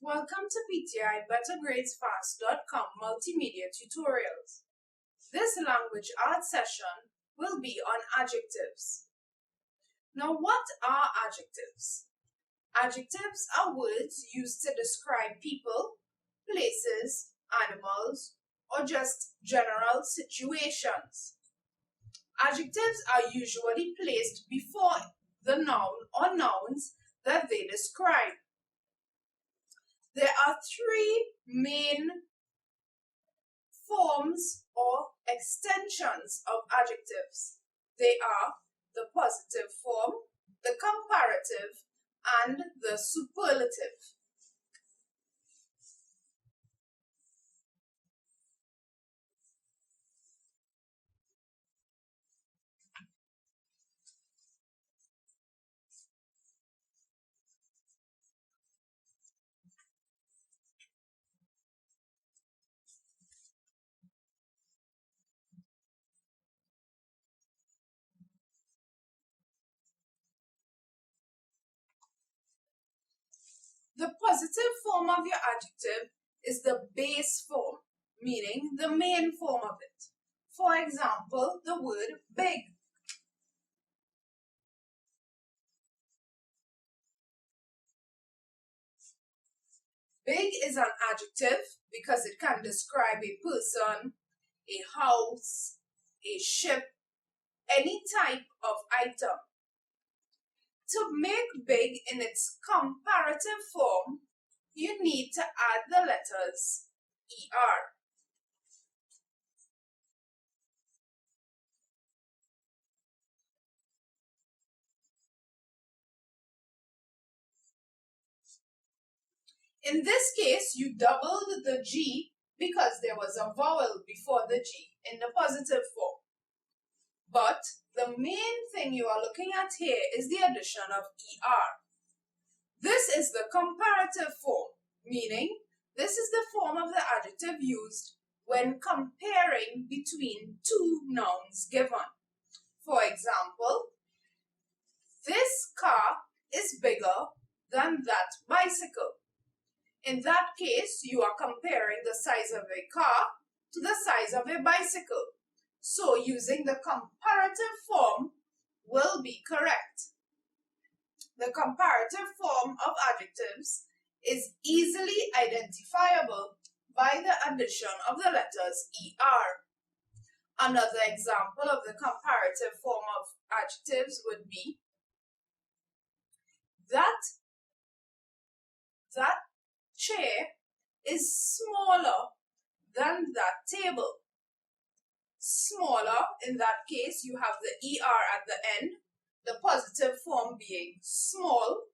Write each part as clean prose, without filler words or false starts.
Welcome to PTI BetterGradesFast.com multimedia tutorials. This language arts session will be on adjectives. Now, what are adjectives? Adjectives are words used to describe people, places, animals, or just general situations. Adjectives are usually placed before the noun or nouns that they describe. There are three main forms or extensions of adjectives. They are the positive form, the comparative, and the superlative. The positive form of your adjective is the base form, meaning the main form of it. For example, the word big. Big is an adjective because it can describe a person, a house, a ship, any type of item. To make big in its comparative form, you need to add the letters ER. In this case, you doubled the G because there was a vowel before the G in the positive form. But the main thing you are looking at here is the addition of ER. This is the comparative form, meaning this is the form of the adjective used when comparing between two nouns given. For example, this car is bigger than that bicycle. In that case, you are comparing the size of a car to the size of a bicycle. So using the comparative form will be correct. The comparative form of adjectives is easily identifiable by the addition of the letters ER. Another example of the comparative form of adjectives would be that chair is smaller than that table. Smaller, in that case, you have the ER at the end, the positive form being small,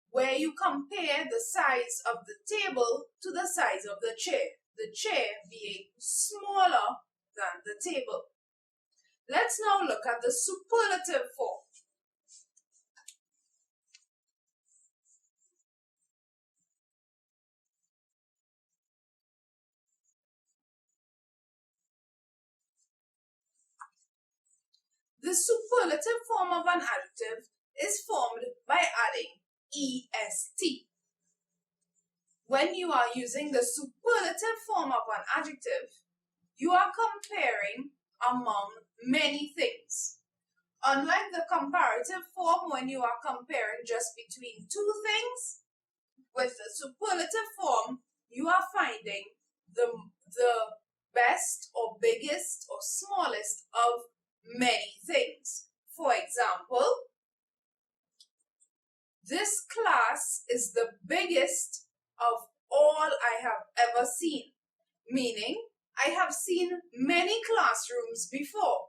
where you compare the size of the table to the size of the chair being smaller than the table. Let's now look at the superlative form. The superlative form of an adjective is formed by adding EST. When you are using the superlative form of an adjective, you are comparing among many things. Unlike the comparative form, when you are comparing just between two things, with the superlative form, you are finding the best or biggest or smallest of many things. For example, this class is the biggest of all I have ever seen, meaning I have seen many classrooms before,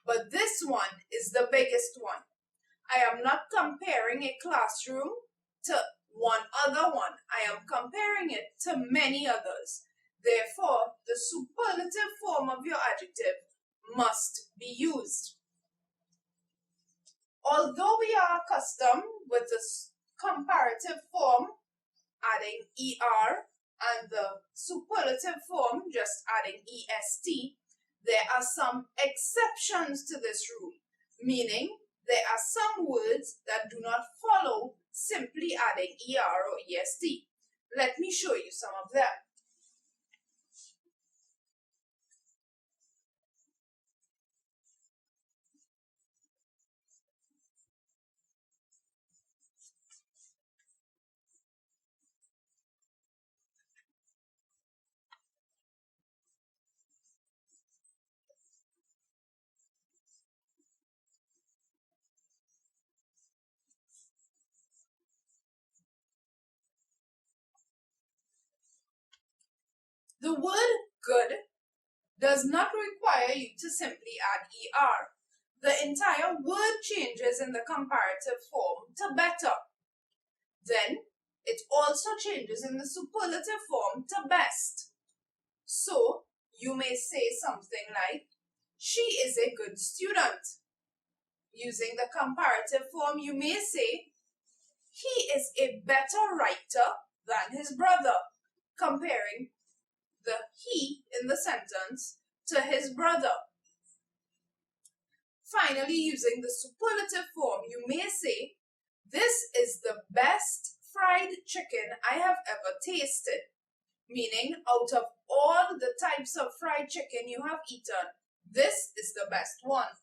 but this one is the biggest one. I am not comparing a classroom to one other one. I am comparing it to many others. Therefore, the superlative form of your adjective must be used. Although we are accustomed with the comparative form adding ER and the superlative form just adding EST, there are some exceptions to this rule, meaning there are some words that do not follow simply adding ER or EST. Let me show you some of them. The word good does not require you to simply add ER. The entire word changes in the comparative form to better. Then, it also changes in the superlative form to best. So, you may say something like, she is a good student. Using the comparative form, you may say, he is a better writer than his brother, comparing the he in the sentence to his brother. Finally, using the superlative form, you may say, this is the best fried chicken I have ever tasted. Meaning, out of all the types of fried chicken you have eaten, this is the best one.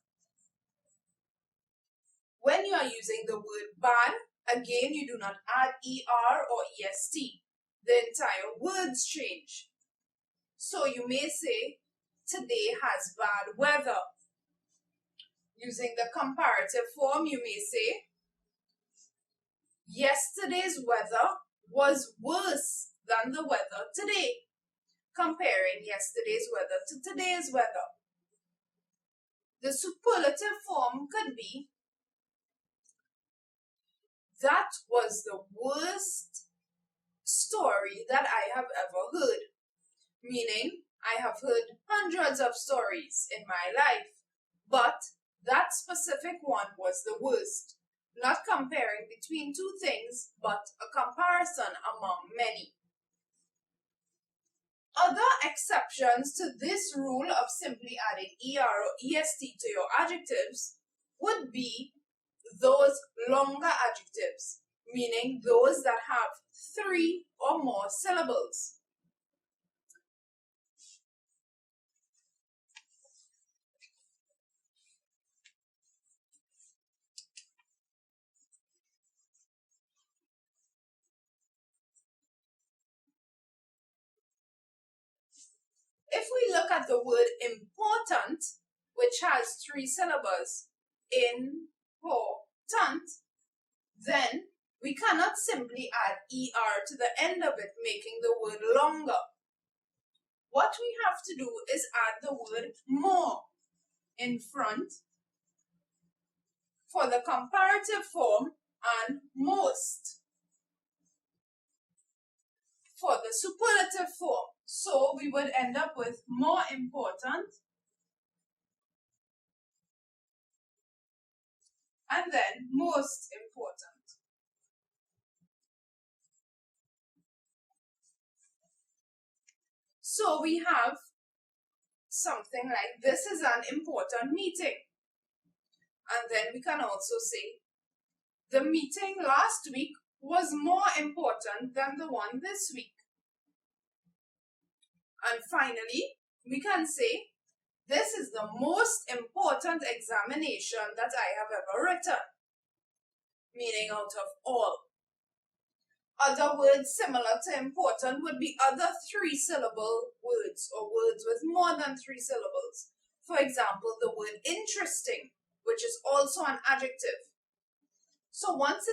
When you are using the word bad, again, you do not add ER or EST. The entire words change. So you may say, today has bad weather. Using the comparative form, you may say, yesterday's weather was worse than the weather today, comparing yesterday's weather to today's weather. The superlative form could be, that was the worst story that I have ever heard. Meaning, I have heard hundreds of stories in my life, but that specific one was the worst. Not comparing between two things, but a comparison among many. Other exceptions to this rule of simply adding ER or EST to your adjectives would be those longer adjectives, meaning those that have 3 or more syllables. If we look at the word important, which has 3 syllables, important, then we cannot simply add ER to the end of it, making the word longer. What we have to do is add the word more in front for the comparative form and most for the superlative form. So we would end up with more important and then most important. So we have something like, this is an important meeting. And then we can also say, the meeting last week was more important than the one this week. And finally, we can say, this is the most important examination that I have ever written. Meaning out of all. Other words similar to important would be other 3-syllable words or words with more than 3 syllables. For example, the word interesting, which is also an adjective. So once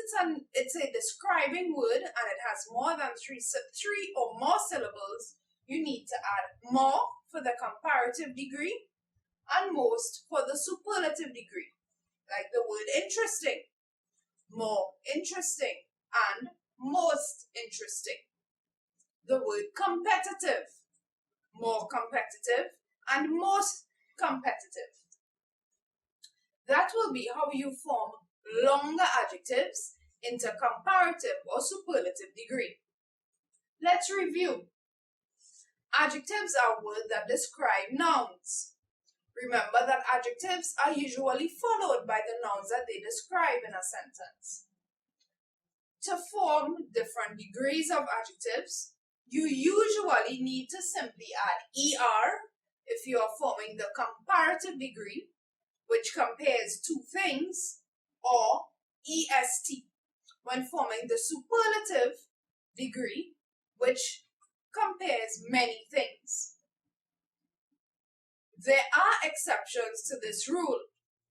it's a describing word and it has more than 3 or more syllables, you need to add more for the comparative degree and most for the superlative degree. Like the word interesting, more interesting, and most interesting. The word competitive, more competitive, and most competitive. That will be how you form longer adjectives into comparative or superlative degree. Let's review. Adjectives are words that describe nouns. Remember that adjectives are usually followed by the nouns that they describe in a sentence. To form different degrees of adjectives, you usually need to simply add ER if you are forming the comparative degree, which compares two things, or EST when forming the superlative degree, which compares many things. There are exceptions to this rule.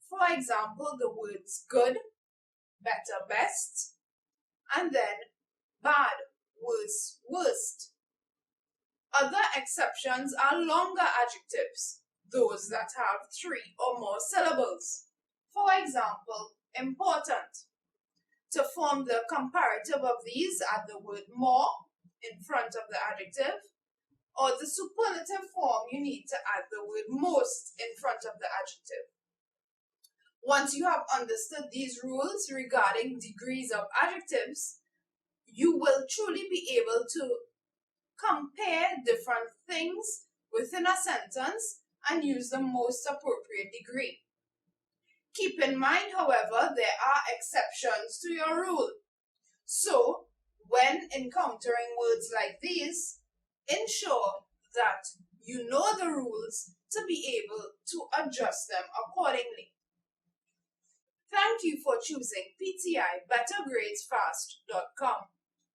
For example, the words good, better, best, and then bad, worse, worst. Other exceptions are longer adjectives, those that have 3 or more syllables. For example, important. To form the comparative of these, add the word more in front of the adjective, or the superlative form, you need to add the word most in front of the adjective. Once you have understood these rules regarding degrees of adjectives, you will truly be able to compare different things within a sentence and use the most appropriate degree. Keep in mind, however, there are exceptions to your rule. So, when encountering words like these, ensure that you know the rules to be able to adjust them accordingly. Thank you for choosing PTI BetterGradesFast.com.